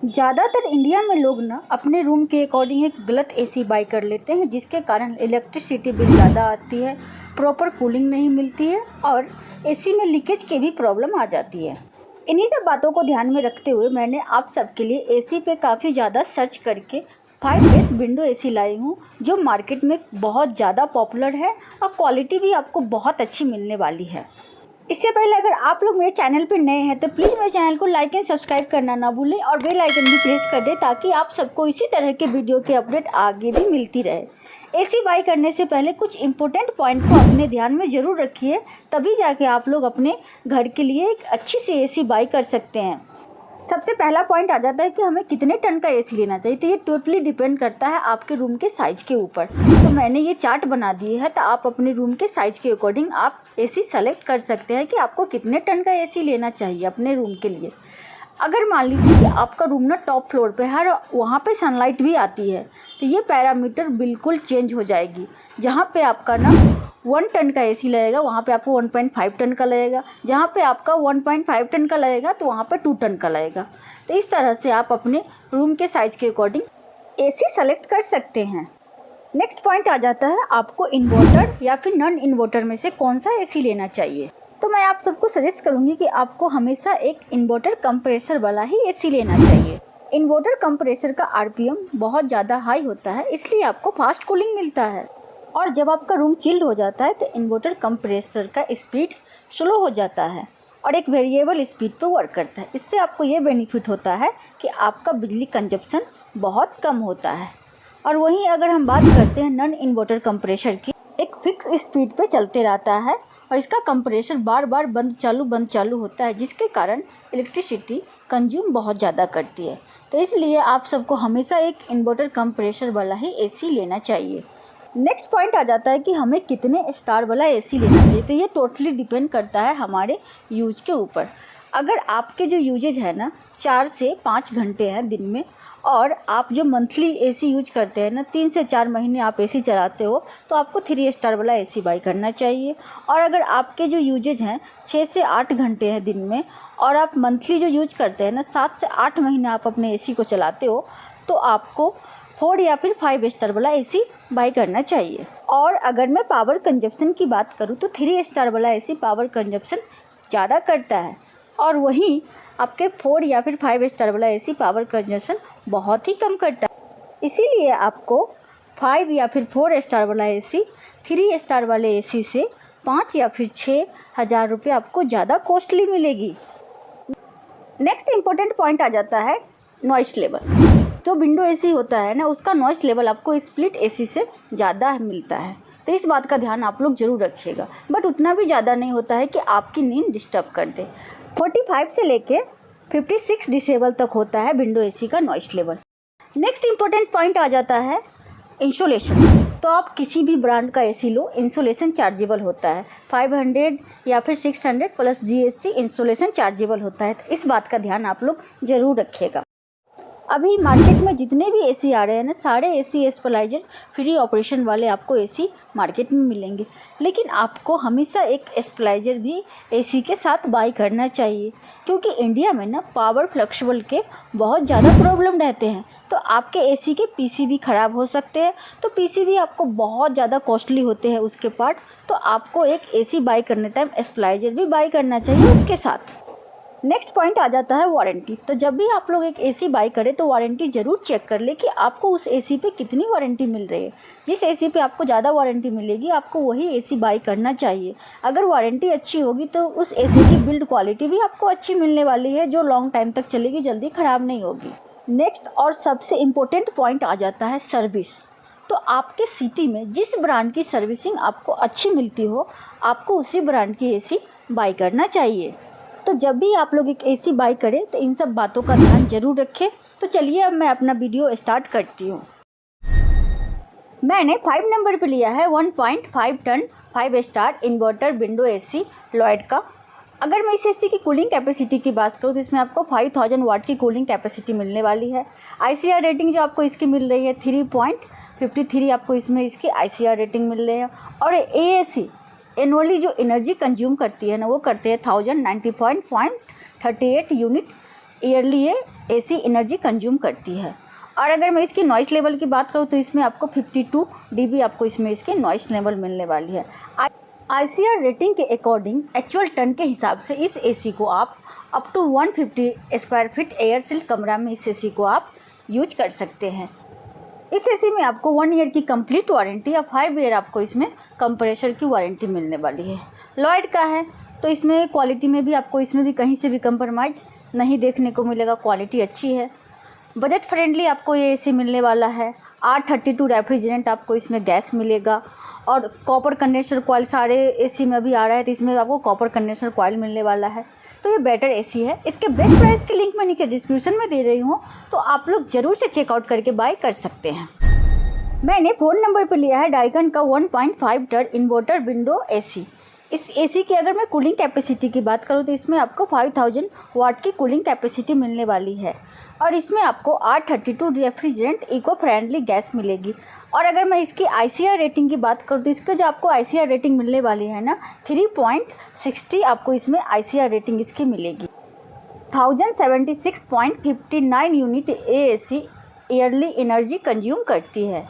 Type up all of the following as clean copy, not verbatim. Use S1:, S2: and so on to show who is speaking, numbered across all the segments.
S1: ज़्यादातर इंडिया में लोग ना अपने रूम के अकॉर्डिंग एक गलत एसी बाई कर लेते हैं, जिसके कारण इलेक्ट्रिसिटी बिल ज़्यादा आती है, प्रॉपर कूलिंग नहीं मिलती है और एसी में लीकेज की भी प्रॉब्लम आ जाती है। इन्हीं सब बातों को ध्यान में रखते हुए मैंने आप सबके लिए एसी पे काफ़ी ज़्यादा सर्च करके 5 बेस्ट विंडो एसी लाई हूँ, जो मार्केट में बहुत ज़्यादा पॉपुलर है और क्वालिटी भी आपको बहुत अच्छी मिलने वाली है। इससे पहले अगर आप लोग मेरे चैनल पर नए हैं तो प्लीज़ मेरे चैनल को लाइक एंड सब्सक्राइब करना ना भूलें और बेल आइकन भी प्रेस कर दें, ताकि आप सबको इसी तरह के वीडियो के अपडेट आगे भी मिलती रहे। एसी बाई करने से पहले कुछ इंपॉर्टेंट पॉइंट को अपने ध्यान में ज़रूर रखिए, तभी जाके आप लोग अपने घर के लिए एक अच्छी सी एसी बाई कर सकते हैं। सबसे पहला पॉइंट आ जाता है कि हमें कितने टन का एसी लेना चाहिए। तो ये टोटली डिपेंड करता है आपके रूम के साइज़ के ऊपर। तो मैंने ये चार्ट बना दी है, तो आप अपने रूम के साइज़ के अकॉर्डिंग आप एसी सेलेक्ट कर सकते हैं कि आपको कितने टन का एसी लेना चाहिए अपने रूम के लिए। अगर मान लीजिए कि आपका रूम ना टॉप फ्लोर पे है और वहाँ पे सनलाइट भी आती है, तो ये पैरामीटर बिल्कुल चेंज हो जाएगी। जहाँ पे आपका ना 1 टन का एसी लगेगा, वहाँ पे आपको 1.5 टन का लगेगा। जहाँ पे आपका 1.5 टन का लगेगा तो वहाँ पे 2 टन का लगेगा। तो इस तरह से आप अपने रूम के साइज़ के अकॉर्डिंग एसी सेलेक्ट कर सकते हैं। नेक्स्ट पॉइंट आ जाता है आपको इन्वर्टर या फिर नॉन इन्वर्टर में से कौन सा एसी लेना चाहिए। तो मैं आप सबको सजेस्ट करूँगी कि आपको हमेशा एक इन्वर्टर कंप्रेसर वाला ही एसी लेना चाहिए। इन्वर्टर कंप्रेसर का आरपीएम बहुत ज़्यादा हाई होता है, इसलिए आपको फास्ट कूलिंग मिलता है। और जब आपका रूम चिल्ड हो जाता है तो इन्वर्टर कंप्रेसर का स्पीड स्लो हो जाता है और एक वेरिएबल स्पीड पर वर्क करता है। इससे आपको ये बेनिफिट होता है कि आपका बिजली कंजप्शन बहुत कम होता है। और वहीं अगर हम बात करते हैं नॉन इन्वर्टर कंप्रेसर की, एक फिक्स स्पीड पे चलते रहता है और इसका कंप्रेसर बार बार बंद चालू होता है, जिसके कारण इलेक्ट्रिसिटी कंज्यूम बहुत ज़्यादा करती है। तो इसलिए आप सबको हमेशा एक इन्वर्टर कंप्रेसर वाला ही एसी लेना चाहिए। नेक्स्ट पॉइंट आ जाता है कि हमें कितने स्टार वाला एसी लेना चाहिए। तो ये टोटली डिपेंड करता है हमारे यूज के ऊपर। अगर आपके जो यूजेज है ना 4 से 5 घंटे हैं दिन में, और आप जो मंथली एसी यूज करते हैं ना 3 से 4 महीने आप एसी चलाते हो, तो आपको 3 स्टार वाला एसी बाई करना चाहिए। और अगर आपके जो यूजेज हैं 6 से 8 घंटे हैं दिन में, और आप मंथली जो यूज करते हैं ना 7 से 8 महीने आप अपने एसी को चलाते हो, तो आपको 4 या फिर 5 स्टार वाला एसी बाई करना चाहिए। और अगर मैं पावर कंजप्शन की बात करूँ तो 3 स्टार वाला एसी पावर कंजप्शन ज़्यादा करता है, और वहीं आपके 4 या फिर 5 स्टार वाला एसी पावर कंजप्शन बहुत ही कम करता है। इसीलिए आपको 5 या फिर 4 स्टार वाला एसी 3 स्टार वाले एसी से 5 या फिर 6 हज़ार रुपये आपको ज़्यादा कॉस्टली मिलेगी। नेक्स्ट इम्पोर्टेंट पॉइंट आ जाता है नॉइस लेवल। जो विंडो एसी होता है ना, उसका नॉइस लेवल आपको स्प्लिट एसी से ज़्यादा मिलता है। तो इस बात का ध्यान आप लोग ज़रूर रखिएगा, बट उतना भी ज़्यादा नहीं होता है कि आपकी नींद डिस्टर्ब कर दे। 45 से लेके 56 डेसिबल तक होता है विंडो एसी का noise level. Next important point आ जाता है इंसुलेशन। तो आप किसी भी ब्रांड का एसी लो, इंसुलेशन चार्जेबल होता है। 500 या फिर 600 प्लस जीएसटी इंसुलेशन चार्जेबल होता है। तो इस बात का ध्यान आप लोग ज़रूर रखिएगा। अभी मार्केट में जितने भी एसी आ रहे हैं ना, सारे एसी स्टेबलाइजर फ्री ऑपरेशन वाले आपको एसी मार्केट में मिलेंगे, लेकिन आपको हमेशा एक स्टेबलाइजर भी एसी के साथ बाई करना चाहिए, क्योंकि इंडिया में ना पावर फ्लक्चुएशन के बहुत ज़्यादा प्रॉब्लम रहते हैं। तो आपके एसी के पीसीबी ख़राब हो सकते हैं, तो पीसीबी आपको बहुत ज़्यादा कॉस्टली होते हैं उसके पार्ट। तो आपको एक एसी बाई करने टाइम स्टेबलाइजर भी बाई करना चाहिए उसके साथ। नेक्स्ट पॉइंट आ जाता है वारंटी। तो जब भी आप लोग एक एसी बाई करें तो वारंटी ज़रूर चेक कर ले कि आपको उस एसी पे कितनी वारंटी मिल रही है। जिस एसी पे आपको ज़्यादा वारंटी मिलेगी आपको वही एसी बाई करना चाहिए। अगर वारंटी अच्छी होगी तो उस एसी की बिल्ड क्वालिटी भी आपको अच्छी मिलने वाली है, जो लॉन्ग टाइम तक चलेगी, जल्दी ख़राब नहीं होगी। नेक्स्ट और सबसे इम्पोर्टेंट पॉइंट आ जाता है सर्विस। तो आपके सिटी में जिस ब्रांड की सर्विसिंग आपको अच्छी मिलती हो, आपको उसी ब्रांड की एसी बाई करना चाहिए। तो जब भी आप लोग एक एसी बाई करें तो इन सब बातों का ध्यान जरूर रखें। तो चलिए अब मैं अपना वीडियो स्टार्ट करती हूँ। मैंने 5 नंबर पे लिया है 1.5 ton 5 star inverter window AC Lloyd का। अगर मैं इस एसी की कूलिंग कैपेसिटी की बात करूँ तो इसमें आपको 5000 वाट की कूलिंग कैपेसिटी मिलने वाली है। आईसीआर रेटिंग जो आपको इसकी मिल रही है 3.53 आपको इसमें इसकी आईसीआर रेटिंग मिल रही है। और एएसी एनुअली जो एनर्जी कंज्यूम करती है ना, वो करते हैं 1090.38 यूनिट ईयरली ये एसी एनर्जी कंज्यूम करती है। और अगर मैं इसकी नॉइस लेवल की बात करूँ तो इसमें आपको 52 dB आपको इसमें इसकी नॉइस लेवल मिलने वाली है। ICR रेटिंग के अकॉर्डिंग एक्चुअल टन के हिसाब से इस एसी को आप up to 150 square feet air sealed कमरा में इस एसी को आप यूज कर सकते हैं। इस एसी में आपको 1 ईयर की कंप्लीट वारंटी या 5 ईयर आपको इसमें कंप्रेसर की वारंटी मिलने वाली है। लॉयड का है तो इसमें क्वालिटी में भी आपको इसमें भी कहीं से भी कंप्रोमाइज़ नहीं देखने को मिलेगा, क्वालिटी अच्छी है। बजट फ्रेंडली आपको ये एसी मिलने वाला है। R32 रेफ्रिजरेंट आपको इसमें गैस मिलेगा और कॉपर कंडेंसर कॉइल सारे एसी में भी आ रहा है, तो इसमें आपको कॉपर कंडेंसर कॉइल मिलने वाला है। तो ये बेटर एसी है। इसके बेस्ट प्राइस की लिंक मैं नीचे डिस्क्रिप्शन में दे रही हूँ, तो आप लोग ज़रूर से चेकआउट करके बाय कर सकते हैं। मैंने 4 नंबर पर लिया है डाइकन का 1.5 टन इन्वर्टर विंडो एसी। इस एसी की अगर मैं कूलिंग कैपेसिटी की बात करूँ तो इसमें आपको 5000 वाट की कूलिंग कैपेसिटी मिलने वाली है और इसमें आपको R32 refrigerant eco friendly gas मिलेगी। और अगर मैं इसकी ICR रेटिंग की बात करूँ तो इसका जो आपको ICR रेटिंग मिलने वाली है ना 3.60 आपको इसमें ICR रेटिंग इसकी मिलेगी। 1076.59 unit AAC yearly energy consume करती है।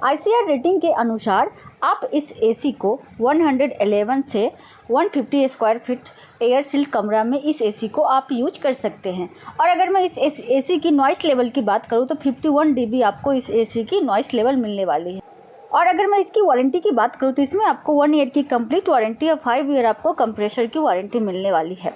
S1: ICR रेटिंग के अनुसार आप इस एसी को 111 से 150 स्क्वायर फीट एयर सील्ड कमरा में इस एसी को आप यूज कर सकते हैं। और अगर मैं इस एसी की नॉइस लेवल की बात करूं तो 51 dB आपको इस एसी की नॉइस लेवल मिलने वाली है। और अगर मैं इसकी वारंटी की बात करूं तो इसमें आपको 1 ईयर की कंप्लीट वारंटी और 5 ईयर आपको कंप्रेसर की वारंटी मिलने वाली है।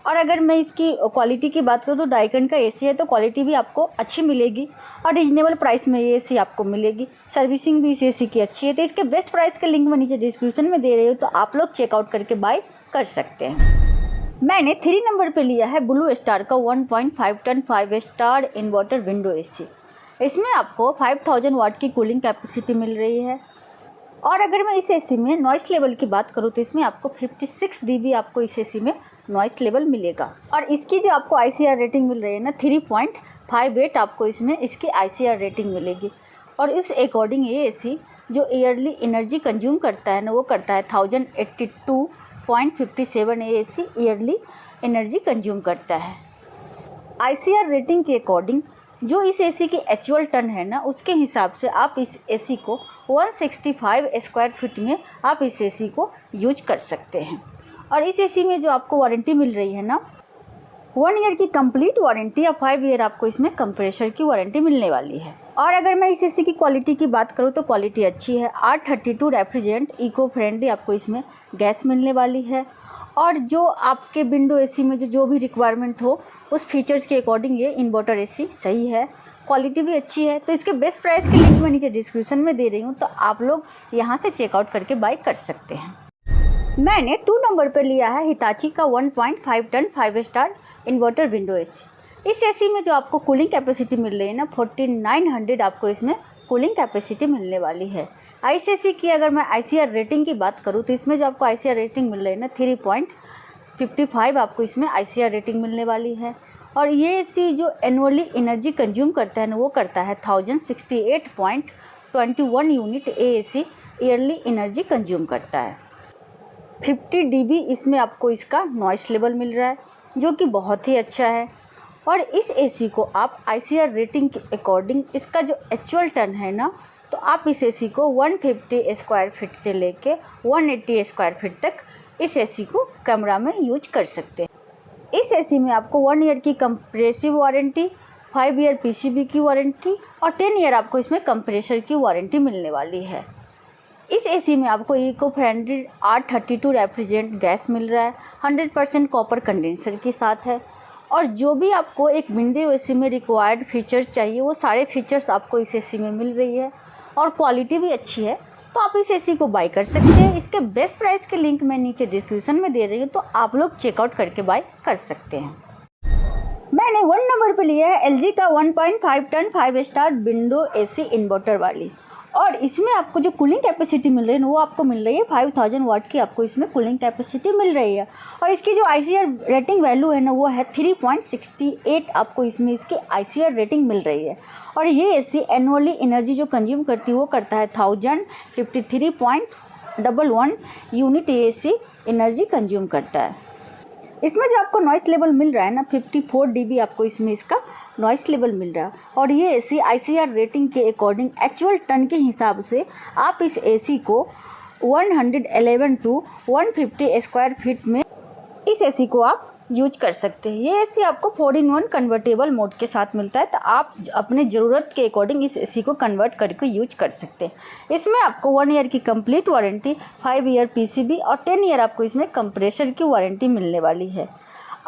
S1: और अगर मैं इसकी क्वालिटी की बात करूँ तो डाइकन का एसी है तो क्वालिटी भी आपको अच्छी मिलेगी और रिजनेबल प्राइस में ये एसी आपको मिलेगी। सर्विसिंग भी इस एसी की अच्छी है। तो इसके बेस्ट प्राइस का लिंक मैं नीचे डिस्क्रिप्शन में दे रही हूँ, तो आप लोग चेकआउट करके बाय कर सकते हैं। मैंने 3 नंबर पे लिया है ब्लू स्टार का 1.5 ton 5 star inverter window AC. इसमें आपको 5000 वाट की कूलिंग कैपेसिटी मिल रही है। और अगर मैं इस एसी में नॉइस लेवल की बात करूँ तो इसमें आपको 56 dB आपको इस एसी में नॉइस लेवल मिलेगा। और इसकी जो आपको ICR रेटिंग मिल रही है ना 3.58 आपको इसमें इसकी ICR रेटिंग मिलेगी। और इस अकॉर्डिंग ये एसी जो ईयरली एनर्जी कंज्यूम करता है ना वो करता है 1082.57 ये एसी ईयरली एनर्जी कंज्यूम करता है। ICR रेटिंग के अकॉर्डिंग जो इस एसी की एक्चुअल टन है ना उसके हिसाब से आप इस एसी को 165 स्क्वायर फीट में आप इस एसी को यूज कर सकते हैं। और इस एसी में जो आपको वारंटी मिल रही है ना 1 ईयर की कंप्लीट वारंटी या 5 ईयर आपको इसमें कंप्रेसर की वारंटी मिलने वाली है। और अगर मैं इस एसी की क्वालिटी की बात करूँ तो क्वालिटी अच्छी है। R32 रेफ्रिजरेंट इको फ्रेंडली आपको इसमें गैस मिलने वाली है। और जो आपके विंडो एसी में जो भी रिक्वायरमेंट हो उस फीचर्स के अकॉर्डिंग ये इन्वर्टर एसी सही है। क्वालिटी भी अच्छी है। तो इसके बेस्ट प्राइस की लिंक मैं नीचे डिस्क्रिप्शन में दे रही हूँ, तो आप लोग यहाँ से चेकआउट करके बाय कर सकते हैं। मैंने 2 नंबर पर लिया है हिताची का 1.5 ton 5 star inverter window AC. इस एसी में जो आपको कूलिंग कैपेसिटी मिल रही है ना 4900 आपको इसमें कूलिंग कैपेसिटी मिलने वाली है। इस एसी की अगर मैं ICR रेटिंग की बात करूँ तो इसमें जो आपको ICR रेटिंग मिल रही है ना 3.55 आपको इसमें ICR रेटिंग मिलने वाली है। और ये एसी जो एनुअली एनर्जी कंज्यूम करता है ना वो करता है 1068.21 unit AAC yearly energy consume करता है। 50 dB इसमें आपको इसका नॉइस लेवल मिल रहा है जो कि बहुत ही अच्छा है। और इस एसी को आप ICR रेटिंग के अकॉर्डिंग इसका जो एक्चुअल टन है ना तो आप इस एसी को 150 स्क्वायर फीट से लेके 180 स्क्वायर फीट तक इस एसी को कमरा में यूज कर सकते हैं। इस एसी में आपको 1 ईयर की कंप्रेसिव वारंटी, 5 ईयर PCB की वारंटी और 10 ईयर आपको इसमें कंप्रेसर की वारंटी मिलने वाली है। इस एसी में आपको eco friendly R32 refrigerant gas मिल रहा है, 100% कॉपर कंडेंसर के साथ है। और जो भी आपको एक विंडो एसी में रिक्वायर्ड फीचर्स चाहिए वो सारे फीचर्स आपको इस एसी में मिल रही है और क्वालिटी भी अच्छी है। तो आप इस एसी को बाय कर सकते हैं। इसके बेस्ट प्राइस के लिंक मैं नीचे डिस्क्रिप्शन में दे रही हूँ, तो आप लोग चेकआउट करके बाय कर सकते हैं। मैंने 1 नंबर पे लिया है LG का 1.5 ton 5 star window AC inverter वाली। और इसमें आपको जो कूलिंग कैपेसिटी मिल रही है वो आपको मिल रही है 5000 वाट की आपको इसमें कूलिंग कैपेसिटी मिल रही है। और इसकी जो ICR रेटिंग वैल्यू है ना वो है 3.68 आपको इसमें इसकी ICR रेटिंग मिल रही है। और ये एसी एनुअली एनर्जी जो कंज्यूम करती है वो करता है 1053.11 यूनिट AAC एनर्जी कंज्यूम करता है। इसमें जो आपको नॉइस लेवल मिल रहा है ना 54 dB आपको इसमें इसका नॉइस लेवल मिल रहा है। और ये एसी ICR रेटिंग के अकॉर्डिंग एक्चुअल टन के हिसाब से आप इस एसी को 111 टू 150 स्क्वायर फीट में इस एसी को आप यूज कर सकते हैं। ये एसी आपको 4-in-1 कन्वर्टेबल मोड के साथ मिलता है, तो आप अपने ज़रूरत के अकॉर्डिंग इस एसी को कन्वर्ट करके यूज कर सकते हैं। इसमें आपको 1 ईयर की कंप्लीट वारंटी, 5 ईयर PCB और 10 ईयर आपको इसमें कंप्रेसर की वारंटी मिलने वाली है।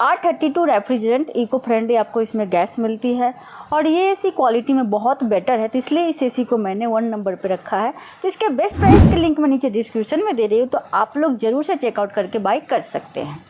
S1: R32 रेफ्रिजरेंट इको फ्रेंडली आपको इसमें गैस मिलती है और ये एसी क्वालिटी में बहुत बेटर है, तो इसलिए इस एसी को मैंने 1 नंबर पे रखा है। तो इसके बेस्ट प्राइस के लिंक मैं नीचे डिस्क्रिप्शन में दे रही हूँ, तो आप लोग ज़रूर से चेकआउट करके बाय कर सकते हैं।